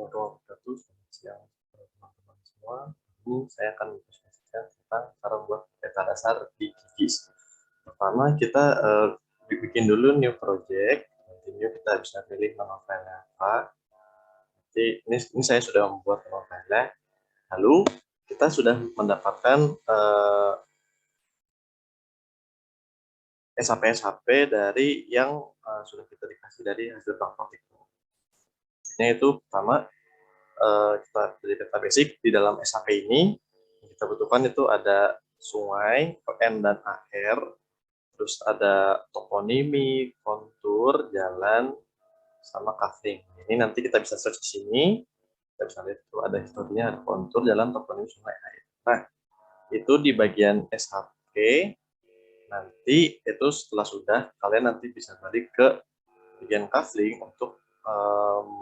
Warahmatullahi wabarakatuh. Selamat siang teman-teman semua. Ini saya akan mendiskusikan tentang cara buat peta dasar di QGIS. Pertama kita bikin dulu new project. Nanti new kita bisa pilih nama filenya apa. Jadi ini saya sudah membuat nama filenya. Lalu kita sudah mendapatkan SHP dari yang sudah kita dikasih dari hasil praktik. Ini itu pertama kita dari data basic di dalam SHP ini yang kita butuhkan itu ada sungai, N dan AR, terus ada toponimi, kontur, jalan, sama kafling. Ini nanti kita bisa search di sini, kita bisa lihat itu ada historinya, ada kontur, jalan, toponimi, sungai, air. Nah, itu di bagian SHP, nanti itu setelah sudah, kalian nanti bisa balik ke bagian kafling untuk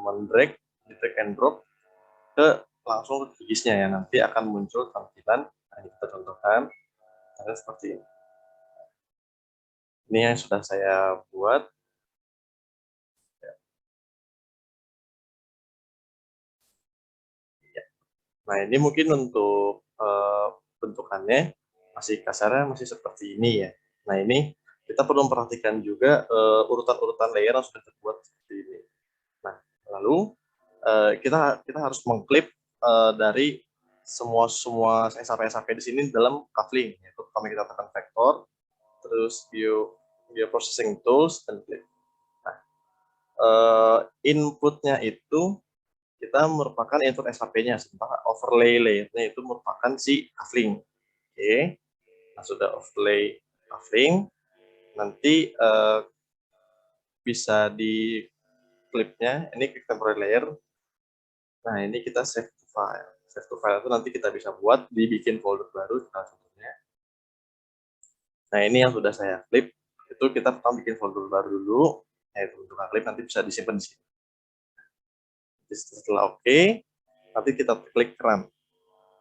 mendrag, drag and drop ke langsung ke QGIS-nya ya, nanti akan muncul tampilan. Nah, kita contohkan seperti ini. Ini yang sudah saya buat. Nah, ini mungkin untuk bentukannya masih kasarnya masih seperti ini ya. Nah, ini kita perlu memperhatikan juga urutan-urutan layer yang sudah terbuat seperti ini. Nah, lalu kita harus mengklip dari semua SHP di sini dalam kafling. Yaitu pertama kita tekan vektor, terus view processing tools, dan klip. Nah, inputnya itu kita merupakan input SHP-nya, sementara overlay layer-nya itu merupakan si kafling. Oke, nah sudah overlay kafling, nanti bisa di klipnya, ini klik temporary layer. Nah, ini kita save to file. Save to file itu nanti kita bisa buat dibikin folder baru, contohnya. Nah, ini yang sudah saya klip, itu kita pertama bikin folder baru dulu, yaitu untuk klip nanti bisa disimpan di sini. Setelah oke, nanti kita klik run.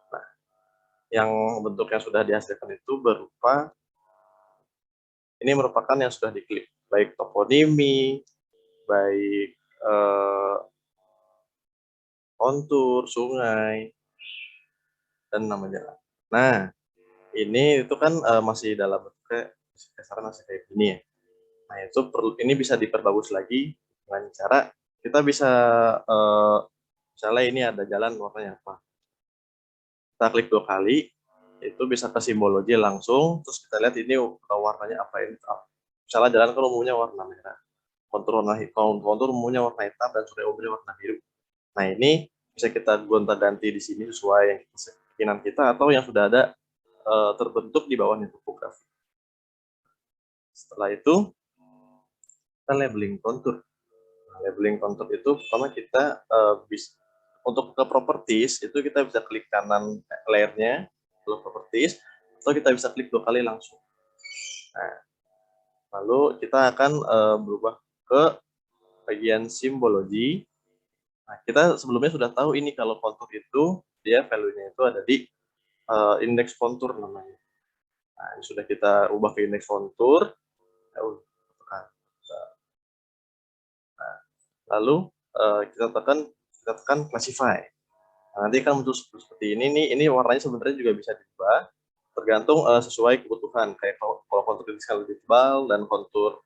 Nah, yang bentuk yang sudah dihasilkan itu berupa, ini merupakan yang sudah diklik, baik toponimi, baik kontur, sungai, dan nama jalan. Nah, ini itu kan masih dalam bentuknya, kasarnya masih kayak gini ya. Nah, itu ini bisa diperbagus lagi dengan cara kita bisa, misalnya ini ada jalan warnanya apa. Kita klik 2 kali, itu bisa ke simbologi langsung, terus kita lihat ini warnanya apa ini. Misalnya jalan kan umumnya warna merah, kontur warna hitam, kontur umumnya warna hitam, dan sungai umumnya warna biru. Nah, ini bisa kita gonta-ganti di sini sesuai yang keinginan kita atau yang sudah ada terbentuk di bawahnya topografi. Setelah itu kita labeling kontur. Nah, labeling kontur itu pertama kita bisa untuk ke properties itu kita bisa klik kanan layernya, lalu properties, atau kita bisa klik 2 kali langsung. Nah, lalu kita akan berubah ke bagian simbologi. Nah, kita sebelumnya sudah tahu ini kalau kontur itu dia value-nya itu ada di indeks kontur namanya. Nah, ini sudah kita ubah ke indeks kontur. Nah, lalu kita tekan classify. Nah, nanti kan muncul seperti ini nih. Ini warnanya sebenarnya juga bisa diubah tergantung sesuai kebutuhan. Kayak kalau kontur lebih tebal dan kontur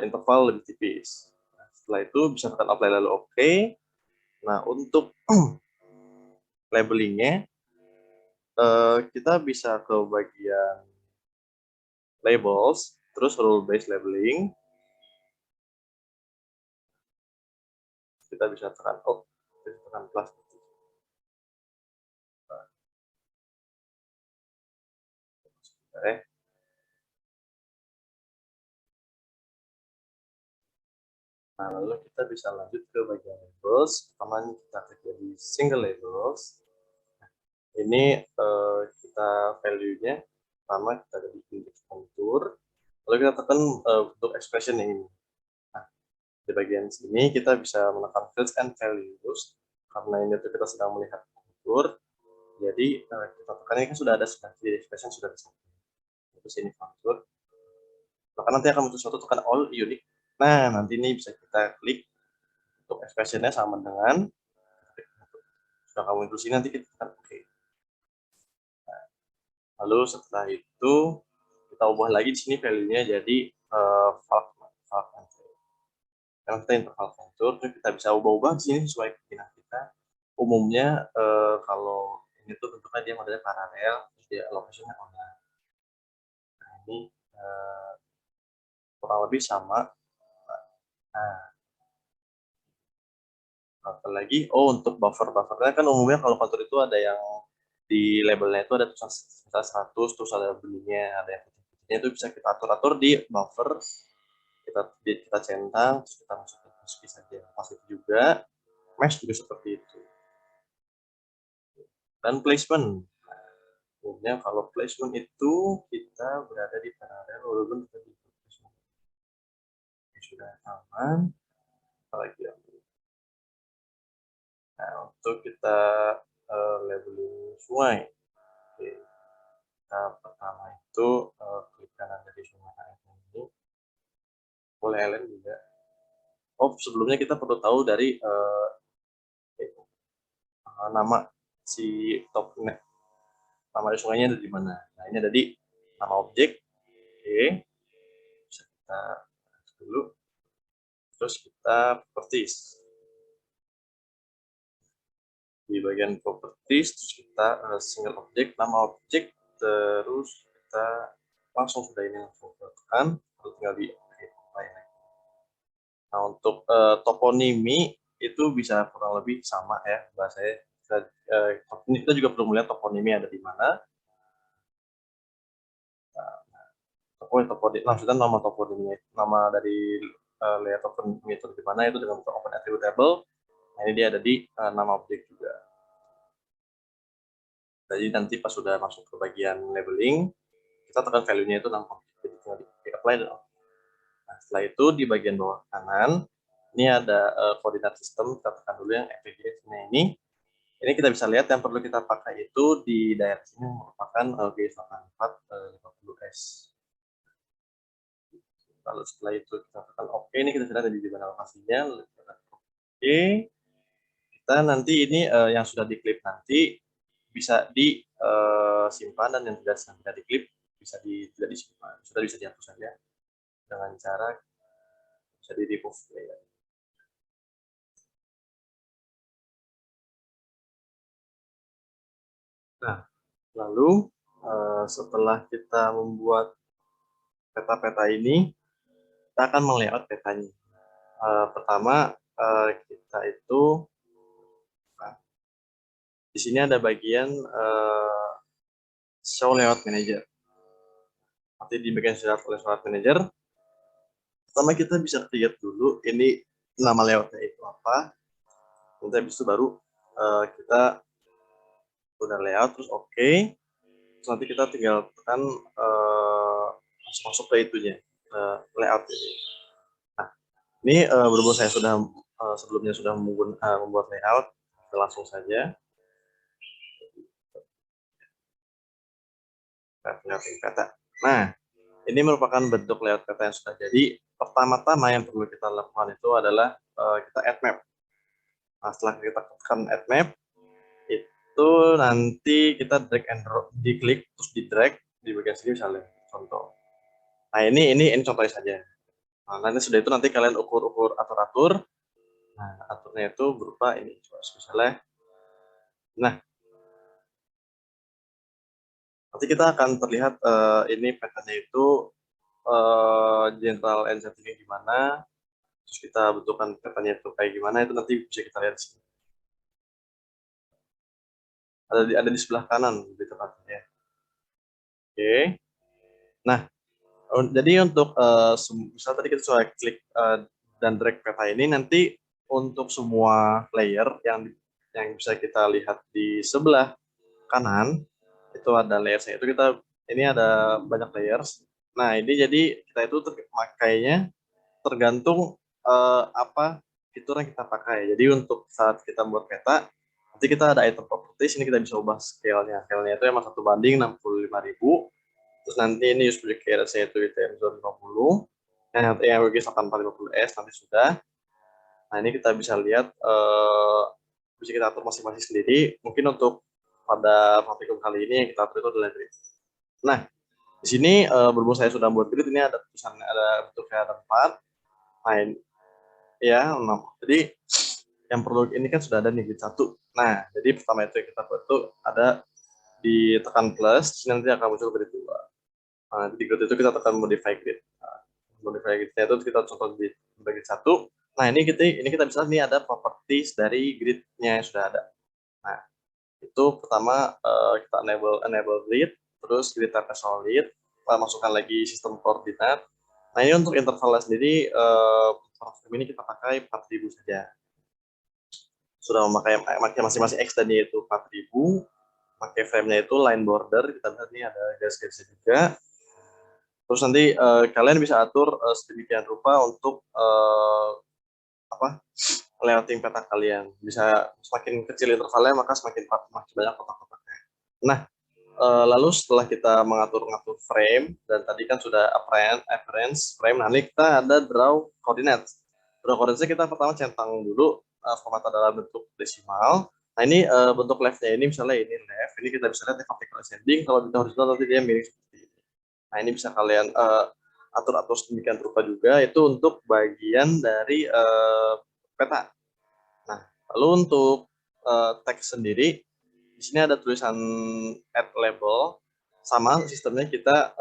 interval lebih tipis. Nah, setelah itu bisa tekan apply lalu oke. Nah, untuk labelingnya kita bisa ke bagian labels, terus rule based labeling. Kita bisa tekan plus. Nah, lalu kita bisa lanjut ke bagian labels. Pertama kita klik di single labels. Ini kita value-nya, pertama kita ada di index kontur, lalu kita tekan untuk expression yang ini. Nah, di bagian sini kita bisa menekan fields and values, karena ini kita sedang melihat kontur, jadi kita tekan ini kan sudah ada di expression sudah bisa. Terus ini kontur, maka nanti akan muncul suatu tekan all unique. Nah, nanti ini bisa kita klik untuk expression-nya sama dengan Sudah kamu input sini, nanti kita tekan OK. Lalu setelah itu kita ubah lagi di sini value-nya jadi valve contour. Karena kita enter valve contour, kita bisa ubah-ubah di sini sesuai keinginan kita. Umumnya kalau ini tuh tentunya dia modelnya paralel, terus dia location-nya online. Nah, ini kurang lebih sama. Nah, apalagi untuk buffernya kan umumnya kalau kontur itu ada yang di labelnya itu ada tulisan 100, terus ada bunyinya, ada yang putih-putihnya, itu bisa kita atur-atur di buffer, kita centang, terus kita masukin saja. Pas itu juga mesh juga seperti itu. Dan placement, umumnya kalau placement itu kita berada di paralel walaupun kita di placement. Sudah aman, apalagi yang nah, untuk kita labeling sungai. Oke. Nah, pertama itu klik kanan dari sungai ini, boleh LN juga. Oh, sebelumnya kita perlu tahu dari nama si top net, nama sungainya ada di mana. Nah, ini ada di nama objek. Oke, bisa kita dulu. Terus kita properties. Di bagian properties, terus kita single object, nama objek, terus kita langsung sudah ini langsung tekan, terus tinggal di lain. Nah, untuk toponimi itu bisa kurang lebih sama ya bahasanya. Kita juga perlu melihat toponimi ada di mana. Toponimi, maksudnya nama toponimi, nama dari layer toponimi itu di mana, itu dengan open attributable. Nah, ini dia ada di nama objek juga. Jadi nanti pas sudah masuk ke bagian labeling, kita tekan value-nya itu nama objek. Jadi tinggal di apply dan off. Nah, setelah itu di bagian bawah kanan, ini ada koordinat sistem, kita tekan dulu yang FPG ini. Ini kita bisa lihat yang perlu kita pakai itu di daerah sini merupakan G8450S. Lalu setelah itu kita tekan OK, ini kita sudah ada di mana lokasinya. Oke, kita nanti ini yang sudah diklip nanti bisa disimpan, dan yang tidak diklip tidak disimpan, sudah bisa dihapus saja dengan cara bisa di remove layer. Nah, lalu setelah kita membuat peta-peta ini, kita akan melayout petanya. Pertama kita itu di sini ada bagian show layout manager. Nanti di bagian show layout manager, pertama kita bisa lihat dulu ini nama layoutnya itu apa. Nanti habis itu baru kita udah layout terus oke. Terus nanti kita tinggal tekan masuk ke itunya, layout ini. Nah, ini berhubung saya sudah sebelumnya sudah membuat layout, kita langsung saja peta. Nah, ini merupakan bentuk layout peta yang sudah jadi. Pertama-tama yang perlu kita lakukan itu adalah kita add map. Nah, setelah kita tekan add map, itu nanti kita drag and drop, diklik terus di drag di bagian sini misalnya contoh. Nah, ini contohnya saja. Nah, nanti sudah itu nanti kalian ukur atur. Nah, aturnya itu berupa ini misalnya. Nah, nanti kita akan terlihat ini petanya itu general and settingnya gimana, terus kita bentukan petanya itu kayak gimana, itu nanti bisa kita lihat di sini. Ada di sebelah kanan lebih tepatnya. Oke. Nah, jadi untuk misal tadi kita sudah klik dan drag peta ini, nanti untuk semua layer yang bisa kita lihat di sebelah kanan itu ada layersnya, itu kita ini ada banyak layers. Nah, ini jadi kita itu makainya tergantung apa fitur yang kita pakai. Jadi untuk saat kita buat peta, nanti kita ada item properties, ini kita bisa ubah scale-nya. Scale-nya itu emang 1:65.000. Terus nanti ini use project saya itu ITM 50. Yang WG 8450S nanti sudah. Nah, ini kita bisa lihat bisa kita atur masing-masing sendiri. Mungkin untuk pada praktikum kali ini yang kita atur itu adalah grid. Nah, di sini berhubung saya sudah buat grid, ini ada tulisan, ada bentuknya ada 4. Nah, ya, 6. Jadi yang perlu ini kan sudah ada nih grid 1. Nah, jadi pertama itu yang kita buat itu ada ditekan plus, nanti akan muncul grid 2. Nah, di grid itu kita tekan modify grid. Nah, modify gridnya itu kita contoh di grid 1. Nah, ini kita bisa nih ada properties dari gridnya yang sudah ada. Nah, itu pertama kita enable grid, terus grid type solid, masukkan lagi sistem koordinat. Nah, ini untuk intervalnya sendiri, ini kita pakai 4000 saja. Sudah memakai masing-masing X tadi itu 4000, pakai frame-nya itu line border, kita lihat nih ada garis-garisnya juga. Terus nanti kalian bisa atur sedemikian rupa untuk layouting peta kalian. Bisa semakin kecil intervalnya, maka semakin banyak kotak-kotaknya. Nah, lalu setelah kita mengatur frame, dan tadi kan sudah appearance frame, nah ini kita ada draw coordinates. Draw coordinates kita pertama centang dulu format dalam bentuk desimal. Nah, ini bentuk left-nya ini, misalnya ini left, ini kita bisa lihat di vertical ascending, kalau di horizontal nanti dia miring seperti ini. Nah, ini bisa kalian atur-atur sedemikian rupa juga, itu untuk bagian dari peta. Nah, lalu untuk teks sendiri, di sini ada tulisan add label, sama sistemnya kita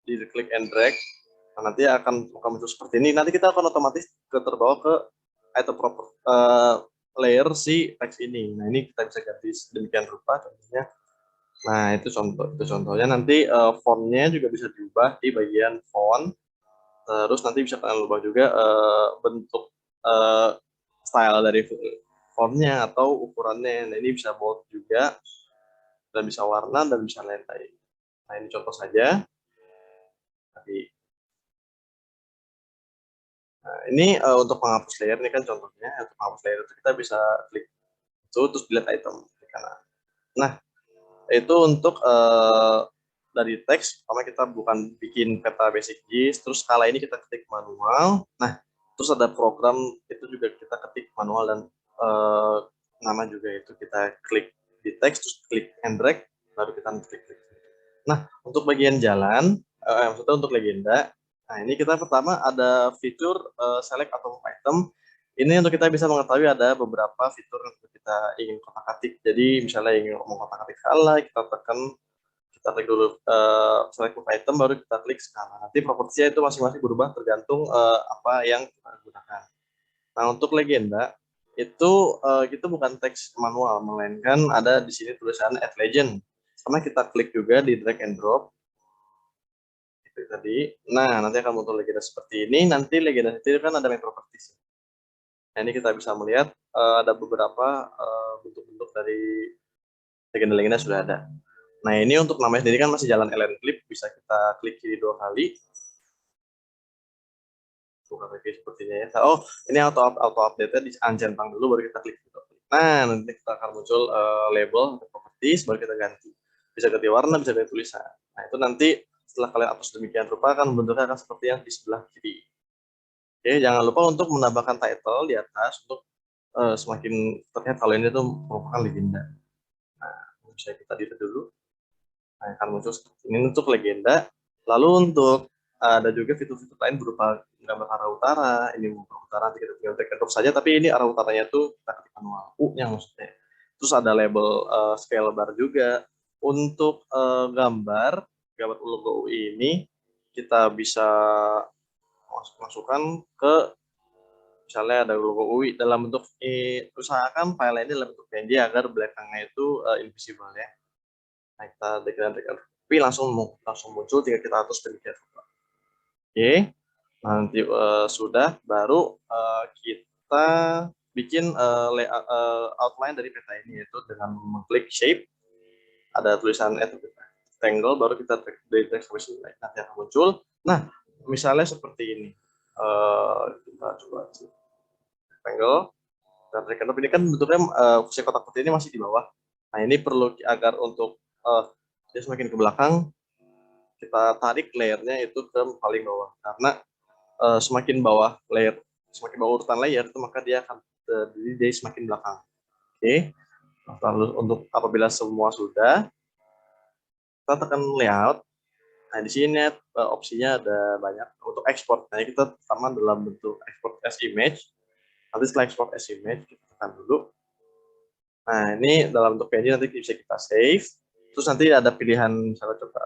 di klik and drag. Nah, nanti akan muncul seperti ini. Nanti kita akan otomatis terbawa ke item proper layer si teks ini. Nah, ini kita bisa ganti sedemikian rupa contohnya. Nah, itu contohnya. Nanti fontnya juga bisa diubah di bagian font. Terus nanti bisa kalian ubah juga bentuk style dari fontnya atau ukurannya. Nah, ini bisa bold juga, dan bisa warna, dan bisa lain-lain. Nah, ini contoh saja. Nah, ini untuk menghapus layer, ini kan contohnya. Untuk menghapus layer itu kita bisa klik itu, terus delete item di kanan. Nah, itu untuk dari teks, pertama kita bukan bikin peta basic GIS, terus skala ini kita ketik manual. Nah, terus ada program itu juga kita ketik manual, dan nama juga itu kita klik di teks, terus klik and drag, baru kita klik. Nah, untuk bagian jalan, maksudnya untuk legenda, nah ini kita pertama ada fitur select atau item. Ini untuk kita bisa mengetahui ada beberapa fitur yang kita ingin kotak-atik. Jadi misalnya ingin kotak-atik skala, kita klik dulu select item, baru kita klik skala. Nanti propertinya itu masing-masing berubah tergantung apa yang kita gunakan. Nah, untuk legenda itu bukan teks manual, melainkan ada di sini tulisan add legend. Sama kita klik juga di drag and drop itu tadi. Nah, nanti akan muncul legenda seperti ini. Nanti legenda itu kan ada main properties. Nah, ini kita bisa melihat ada beberapa bentuk-bentuk dari legenda-legenda sudah ada. Nah, ini untuk namanya sendiri kan masih jalan LN Clip, bisa kita klik kiri 2 kali. Bukan lagi sepertinya ya. Oh, ini auto update-nya di centang dulu, baru kita klik. Nah, nanti kita akan muncul label atau properties, baru kita ganti. Bisa ganti warna, bisa ganti tulisan. Nah, itu nanti setelah kalian hapus demikian rupa, kan bentuknya akan seperti yang di sebelah kiri. Oke, jangan lupa untuk menambahkan title di atas untuk semakin terlihat kalau ini tuh merupakan legenda. Nah, bisa kita delete dulu. Nah, akan muncul seperti ini untuk legenda. Lalu untuk ada juga fitur-fitur lain berupa gambar arah utara. Ini arah utara nanti kita tinggal drag and drop saja, tapi ini arah utaranya tuh kita ketik manual. U-nya maksudnya. Terus ada label scale bar juga. Untuk gambar logo UI ini kita bisa masukkan ke, misalnya ada logo UI dalam bentuk usahakan file ini dalam bentuk PNG agar belakangnya itu invisible ya. Nah, kita deklarasikan tapi langsung muncul tinggal kita atur sedemikian rupa. Oke, nanti sudah, baru kita bikin outline dari peta ini, yaitu dengan mengklik shape, ada tulisan rectangle, baru kita dari text nanti akan muncul. Nah, misalnya seperti ini, kita coba rectangle, dan rectangle ini kan bentuknya fungsi kotak putih ini masih di bawah. Nah, ini perlu agar untuk dia semakin ke belakang, kita tarik layernya itu ke paling bawah, karena semakin bawah urutan layer itu, maka dia akan berdiri dari semakin belakang. Oke. Lalu untuk apabila semua sudah, kita tekan layout. Nah, di sini opsinya ada banyak untuk ekspor. Nah, kita pertama dalam bentuk export as image. Nanti setelah export as image, kita tekan dulu. Nah, ini dalam bentuk PNG nanti bisa kita save. Terus nanti ada pilihan, misalnya coba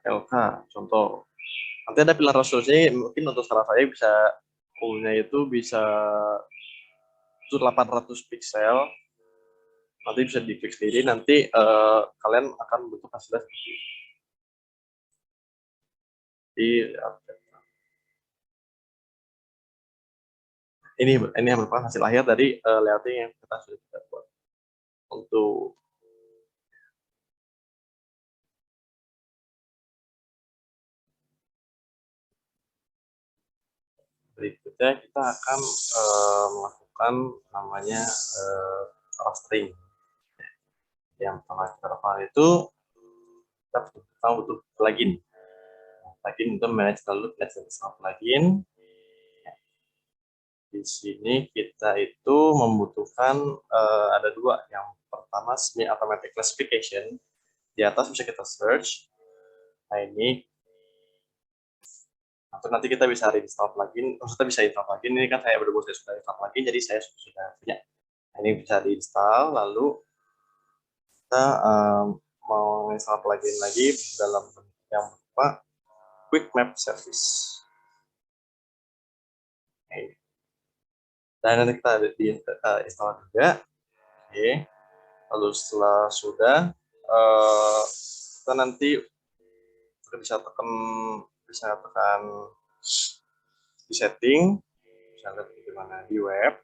LK, contoh. Nanti ada pilihan resolusinya, mungkin untuk salah saya bisa full-nya itu bisa 800 pixel. Nanti bisa diklik sendiri, nanti kalian akan bentuk hasilnya seperti ini. Ini merupakan hasil akhir dari layouting yang kita sudah buat. Untuk berikutnya kita akan melakukan namanya rastering. Yang pertama kita lakukan itu kita butuh plugin. Plugin itu manage load sama plugin. Di sini kita itu membutuhkan ada dua. Yang pertama semi automatic classification. Di atas bisa kita search. Nah, ini atau nanti kita bisa reinstall plugin, maksudnya bisa install plugin. Ini kan saya berhubung saya sudah install plugin, jadi saya sudah punya. Nah, ini bisa diinstal, lalu kita mau install plugin lagi dalam yang berupa quick map service. Oke. Dan nanti kita install juga. Oke. Lalu setelah sudah, kita nanti bisa tekan di setting, bisa lihat bagaimana di web,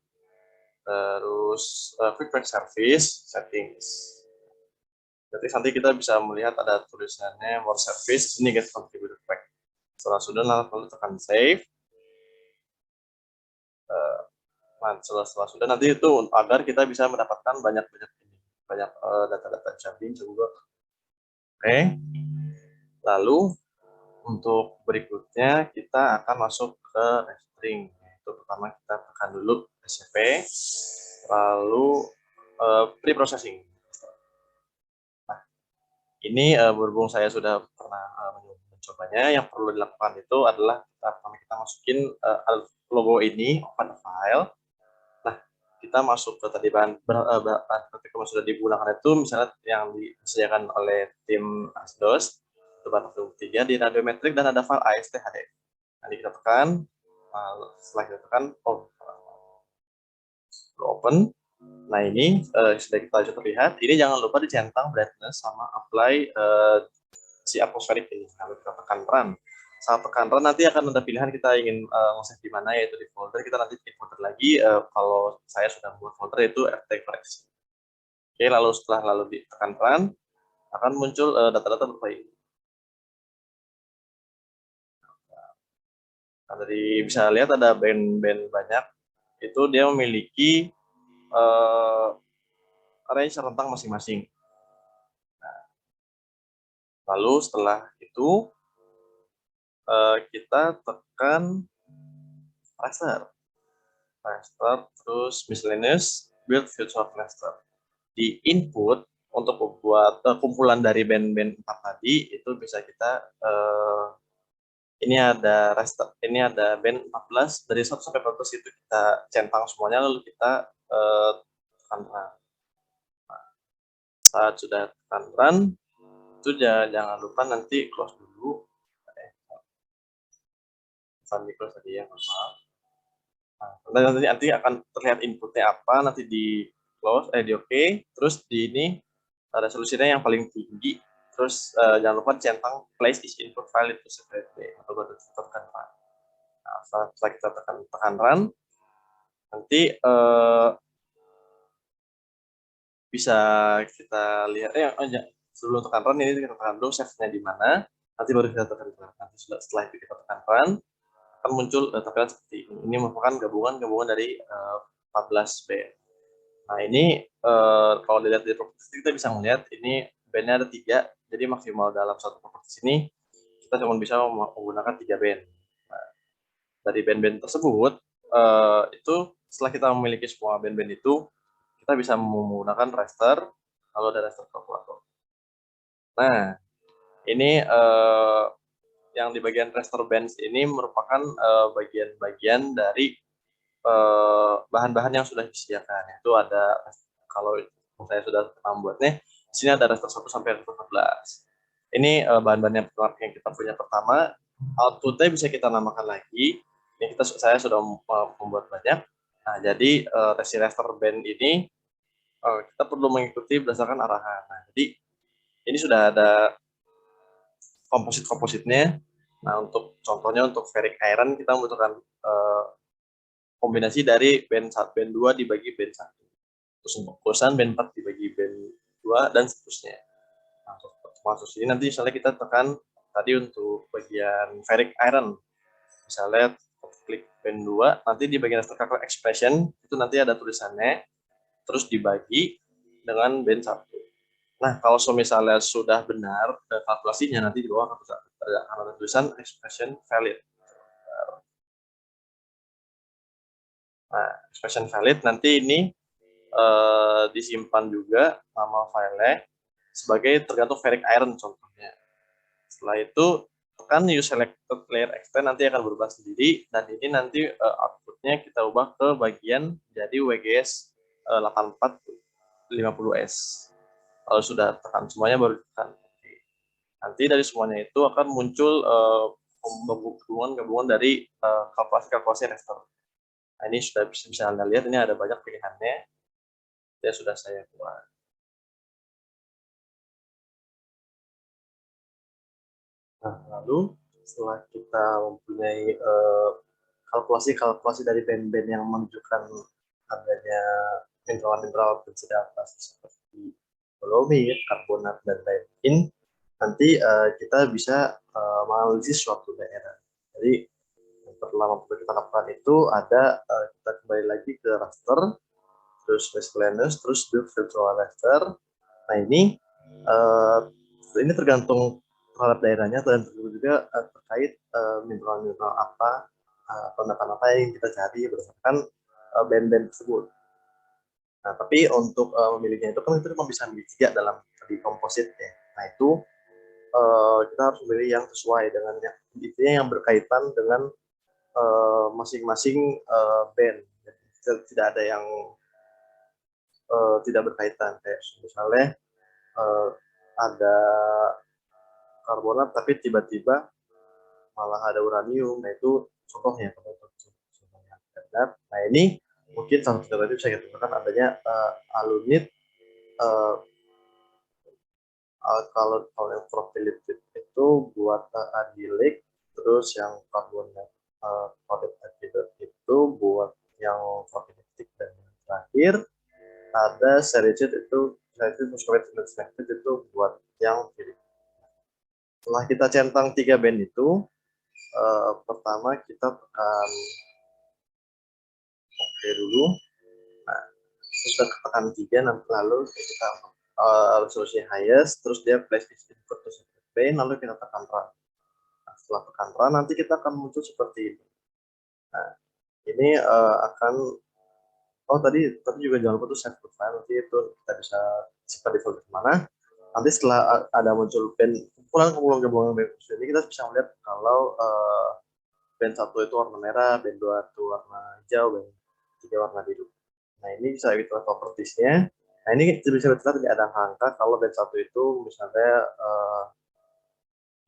terus quick map service settings. Jadi nanti kita bisa melihat ada tulisannya more service, ini get configured pack. Setelah sudah lalu tekan save. Nah, setelah sudah nanti itu agar kita bisa mendapatkan banyak data-data jabbing juga. Oke. Lalu untuk berikutnya kita akan masuk ke rastering. Itu pertama kita tekan dulu SCP, lalu pre-processing. Nah, ini berhubung saya sudah pernah mencobanya, yang perlu dilakukan itu adalah kita masukin logo ini, open file. Nah, kita masuk ke tadi bahan ketika sudah digunakan itu, misalnya yang disediakan oleh tim ASDOS, itu bahan 3 di radiometrik dan ada file ASTHD. Nanti kita tekan, setelah kita tekan, open. Nah, ini sudah kita terlihat. Ini jangan lupa dicentang brightness sama apply si atmospheric ini. Lalu kita tekan run. Saat tekan run nanti akan ada pilihan kita ingin nge-save di mana, yaitu di folder. Kita nanti di folder lagi. Kalau saya sudah membuat folder itu FTX. Oke, lalu setelah ditekan run akan muncul data-data berupa ini. Nah, dari bisa lihat ada band-band banyak. Itu dia memiliki range rentang masing-masing. Nah, lalu setelah itu kita tekan raster, terus miscellaneous, build future raster. Di input untuk membuat kumpulan dari band-band 4 tadi itu bisa kita ini ada raster, ini ada band 14 dari 1 sampai 14 itu kita centang semuanya, lalu kita tekan run. Nah, saat sudah tekan run itu jangan lupa nanti close dulu. Close tadi ya, maaf. Nah, nanti akan terlihat inputnya apa, nanti di close, di oke, terus di ini resolusinya yang paling tinggi, terus jangan lupa centang place is input file itu seperti atau baru kita tekan run. Nah, setelah kita tekan run, nanti bisa kita lihat sebelum tekan run ini kita tekan dulu save-nya di mana, nanti baru kita tekan run. Nanti setelah itu kita tekan run akan muncul tampilan seperti ini. Ini merupakan gabungan dari 14 band. Nah, ini kalau dilihat di properti kita bisa melihat ini bandnya ada 3, jadi maksimal dalam satu properti ini kita cuma bisa menggunakan 3 band. Nah, dari band-band tersebut itu setelah kita memiliki semua band-band itu, kita bisa menggunakan raster, lalu ada raster kalkulator. Nah, ini yang di bagian raster bands ini merupakan bagian-bagian dari bahan-bahan yang sudah disediakan. Itu ada, kalau saya sudah membuatnya, di sini ada raster 1 sampai raster 14. Ini bahan-bahan yang kita punya pertama. Outputnya bisa kita namakan lagi. Ini saya sudah membuat banyak. Nah, jadi si raster band ini kita perlu mengikuti berdasarkan arahan. Nah, jadi ini sudah ada kompositnya. Nah, untuk contohnya untuk ferric iron kita membutuhkan kombinasi dari band 2 dibagi band 1. Terus untuk bosan band 4 dibagi band 2 dan seterusnya. Nah, untuk ini nanti misalnya kita tekan tadi untuk bagian ferric iron. Misalnya klik band 2, nanti di bagian structural expression itu nanti ada tulisannya, terus dibagi dengan band 1. Nah, kalau misalnya sudah benar kalkulasinya, nanti di bawah ada tulisan expression valid. Nah, expression valid nanti ini disimpan juga nama filenya sebagai tergantung ferric iron contohnya. Setelah itu tekan use selected layer extend, nanti akan berubah sendiri, dan ini nanti outputnya kita ubah ke bagian jadi WGS 8450S. Kalau sudah tekan semuanya baru tekan OK. Nanti dari semuanya itu akan muncul gabungan dari kalkulasi raster. Nah, ini sudah bisa Anda lihat, ini ada banyak pilihannya. Ya sudah saya buat. Nah, lalu setelah kita mempunyai kalkulasi dari band-band yang menunjukkan adanya mineral-mineral bersedia seperti dolomit, karbonat, dan lain-lain, nanti kita bisa menganalisis suatu daerah. Jadi yang pertama perlu kita lakukan itu ada kita kembali lagi ke raster, terus miscellaneous, terus build virtual raster. Nah, ini tergantung terhadap daerahnya dan juga terkait mineral-mineral apa atau apa yang kita cari berdasarkan band-band tersebut. Nah, tapi untuk memilihnya itu kan itu cuma bisa memilih 3 dalam di komposit ya. Nah, itu kita harus memilih yang sesuai dengan yang berkaitan dengan masing-masing band. Jadi, tidak ada yang tidak berkaitan. Kayak misalnya ada karbonat tapi tiba-tiba malah ada uranium. Nah, itu contohnya. Nah, ini mungkin salah satu tadi bisa kita temukan adanya alunit. Kalau yang profilitic itu buat adilik, terus yang karbonat itu buat yang profilitic, dan yang terakhir ada sericit itu itu buat yang kiri. Setelah kita centang 3 band itu, pertama kita tekan OK dulu. Nah, setelah tekan 3, nanti lalu kita resolusi highest, terus dia place input to separate band, lalu kita tekan run. Nah, setelah tekan run, nanti kita akan muncul seperti ini. Nah, ini akan tadi juga jangan lupa tuh save to file, nanti itu kita bisa simpan di folder mana. Nanti setelah ada muncul band kumpulan gabungan band ini, kita bisa melihat kalau band 1 itu warna merah, band 2 itu warna hijau, band 3 warna biru. Nah, ini bisa kita lihat propertiesnya. Nah, ini bisa kita lihat ada angka kalau band 1 itu misalnya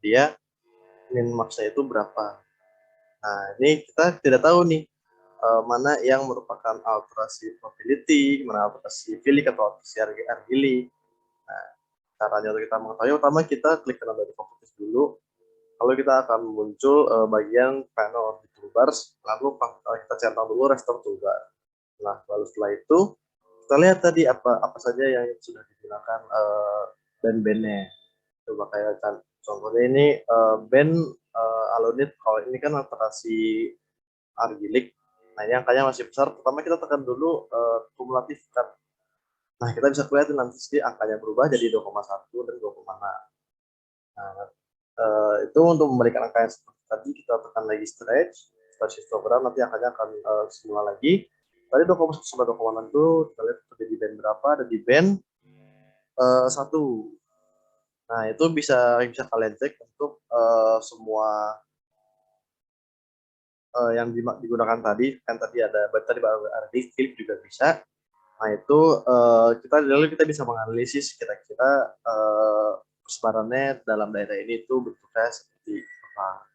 dia min max-nya itu berapa. Nah, ini kita tidak tahu nih mana yang merupakan alterasi probability, mana alterasi Philic atau alterasi Argili. Nah, caranya untuk kita mengetahui, pertama kita klik kanan dari properties dulu. Lalu kita akan muncul bagian panel of the toolbars, lalu kita centang dulu raster toolbar. Nah, lalu setelah itu kita lihat tadi apa saja yang sudah digunakan band-bandnya. Coba kayak contohnya ini band alunit, kalau ini kan alterasi argilik. Nah, ini angkanya masih besar. Pertama kita tekan dulu kumulatif kan. Nah, kita bisa lihat nanti angkanya berubah jadi 2,1 dan 2,6. Nah, itu untuk memberikan angka yang seperti tadi, kita tekan lagi stretch histogram, nanti angkanya akan semula lagi. Tadi 2,1 sampai 2,6 itu kita lihat ada di band berapa, ada di band 1. Nah, itu bisa bisa kalian cek untuk semua yang digunakan tadi. Kan tadi tadi ada di flip juga bisa. Nah, itu kita bisa menganalisis kira-kira persebarannya dalam daerah ini itu bentuknya seperti apa.